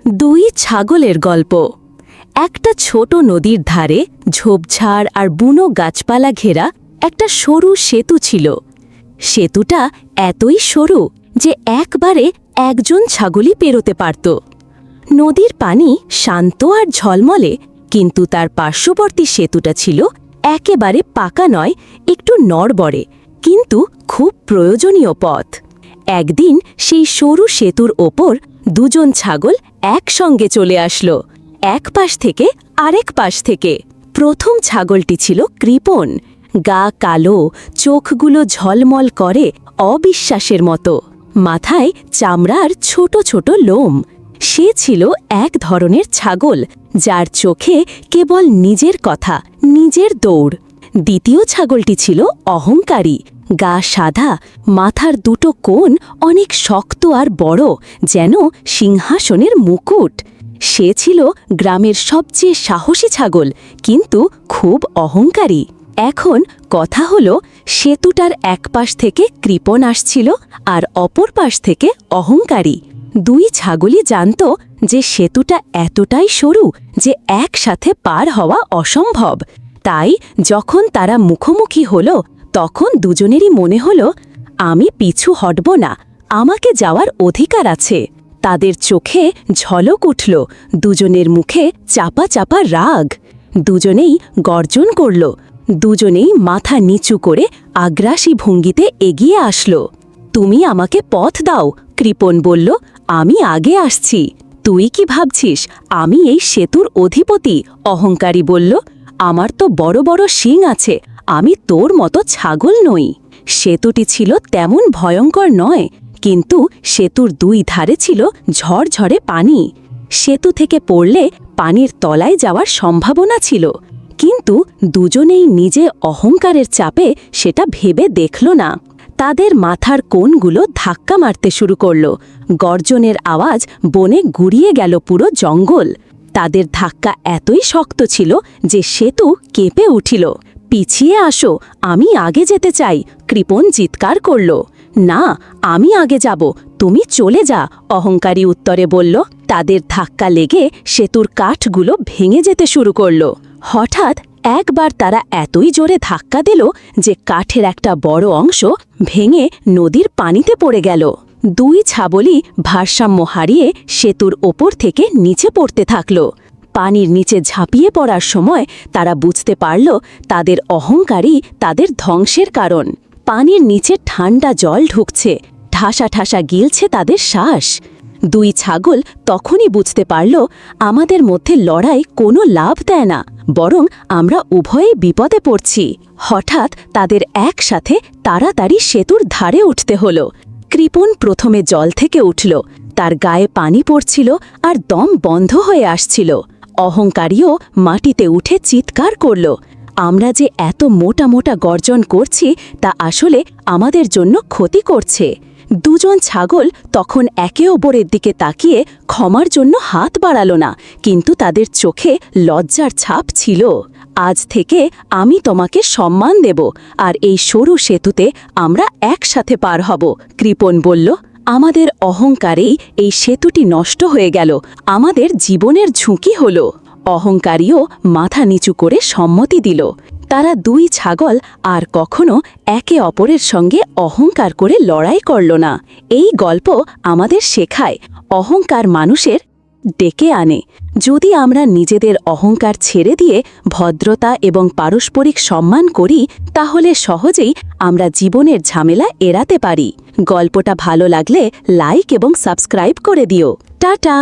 দুই ছাগলের গল্প। একটা ছোট নদীর ধারে ঝোপঝাড় আর বুনো গাছপালা ঘেরা একটা সরু সেতু ছিল। সেতুটা এতই সরু যে একবারে একজন ছাগলই পেরোতে পারত। নদীর পানি শান্ত আর ঝলমলে, কিন্তু তার পার্শ্ববর্তী সেতুটা ছিল একেবারে পাকা নয়, একটু নড়বড়ে, কিন্তু খুব প্রয়োজনীয় পথ। একদিন সেই সরু সেতুর ওপর দুজন ছাগল একসঙ্গে চলে আসলো, এক পাশ থেকে আরেক পাশ থেকে। প্রথম ছাগলটি ছিল কৃপণ, গা কালো, চোখগুলো ঝলমল করে অবিশ্বাসের মতো, মাথায় চামড়ার ছোট ছোট লোম। সে ছিল এক ধরনের ছাগল যার চোখে কেবল নিজের কথা, নিজের দৌড়। দ্বিতীয় ছাগলটি ছিল অহংকারী, গা সাদা, মাথার দুটো কোণ অনেক শক্ত আর বড়, যেন সিংহাসনের মুকুট। সে ছিল গ্রামের সবচেয়ে সাহসী ছাগল, কিন্তু খুব অহংকারী। এখন কথা হলো, সেতুটার এক পাশ থেকে কৃপণ আসছিল আর অপর পাশ থেকে অহংকারী। দুই ছাগলই জানত যে সেতুটা এতটাই সরু যে একসাথে পার হওয়া অসম্ভব। তাই যখন তারা মুখোমুখি হলো, তখন দুজনেরই মনে হলো, আমি পিছু হটব না, আমাকে যাওয়ার অধিকার আছে। তাদের চোখে ঝলক উঠল, দুজনের মুখে চাপা চাপা রাগ। দুজনেই গর্জন করল, দুজনেই মাথা নিচু করে আগ্রাসী ভঙ্গিতে এগিয়ে আসলো। তুমি আমাকে পথ দাও, কৃপণ বলল, আমি আগে আসছি। তুই কি ভাবছিস আমি এই সেতুর অধিপতি? অহংকারী বলল, আমার তো বড় বড় শিং আছে, আমি তোর মতো ছাগল নই। সেতুটি ছিল তেমন ভয়ঙ্কর নয়, কিন্তু সেতুর দুই ধারে ছিল ঝরঝরে পানি। সেতু থেকে পড়লে পানির তলায় যাওয়ার সম্ভাবনা ছিল, কিন্তু দুজনেই নিজে অহংকারের চাপে সেটা ভেবে দেখল না। তাদের মাথার কোণগুলো ধাক্কা মারতে শুরু করল, গর্জনের আওয়াজ বনে গুড়িয়ে গেল পুরো জঙ্গল। তাদের ধাক্কা এতই শক্ত ছিল যে সেতু কেঁপে উঠিল। পিছিয়ে আসো, আমি আগে যেতে চাই, কৃপণ চিৎকার করল। না, আমি আগে যাব, তুমি চলে যা, অহংকারী উত্তরে বলল। তাদের ধাক্কা লেগে সেতুর কাঠগুলো ভেঙে যেতে শুরু করল। হঠাৎ একবার তারা এতই জোরে ধাক্কা দিল যে কাঠের একটা বড় অংশ ভেঙে নদীর পানিতে পড়ে গেল। দুই ছাগলই ভারসাম্য হারিয়ে সেতুর ওপর থেকে নিচে পড়তে থাকল। পানির নিচে ঝাঁপিয়ে পড়ার সময় তারা বুঝতে পারল তাদের অহংকারই তাদের ধ্বংসের কারণ। পানির নিচে ঠান্ডা জল ঢুকছে, ঠাসা ঠাসা গিলছে তাদের শ্বাস। দুই ছাগল তখনই বুঝতে পারল, আমাদের মধ্যে লড়াই কোনো লাভ দেয় না, বরং আমরা উভয়েই বিপদে পড়ছি। হঠাৎ তাদের একসাথে তাড়াতাড়ি সেতুর ধারে উঠতে হলো। কৃপণ প্রথমে জল থেকে উঠল, তার গায়ে পানি পড়ছিল আর দম বন্ধ হয়ে আসছিল। অহংকারীও মাটিতে উঠে চিৎকার করল, আমরা যে এত মোটা মোটা গর্জন করছি তা আসলে আমাদের জন্য ক্ষতি করছে। দুজন ছাগল তখন একে অপরের দিকে তাকিয়ে ক্ষমার জন্য হাত বাড়ালো না, কিন্তু তাদের চোখে লজ্জার ছাপ ছিল। আজ থেকে আমি তোমাকে সম্মান দেব, আর এই সরু সেতুতে আমরা একসাথে পার হব, কৃপণ বলল। আমাদের অহংকারেই এই সেতুটি নষ্ট হয়ে গেল, আমাদের জীবনের ঝুঁকি হল। অহংকারীও মাথা নিচু করে সম্মতি দিল। তারা দুই ছাগল আর কখনো একে অপরের সঙ্গে অহংকার করে লড়াই করল না। এই গল্প আমাদের শেখায়, অহংকার মানুষের ডেকে আনে। যদি আমরা নিজেদের অহংকার ছেড়ে দিয়ে ভদ্রতা এবং পারস্পরিক সম্মান করি, তাহলে সহজেই আমরা জীবনের ঝামেলা এড়াতে পারি। গল্পটা ভালো লাগলে লাইক এবং সাবস্ক্রাইব করে দিও। টাটা।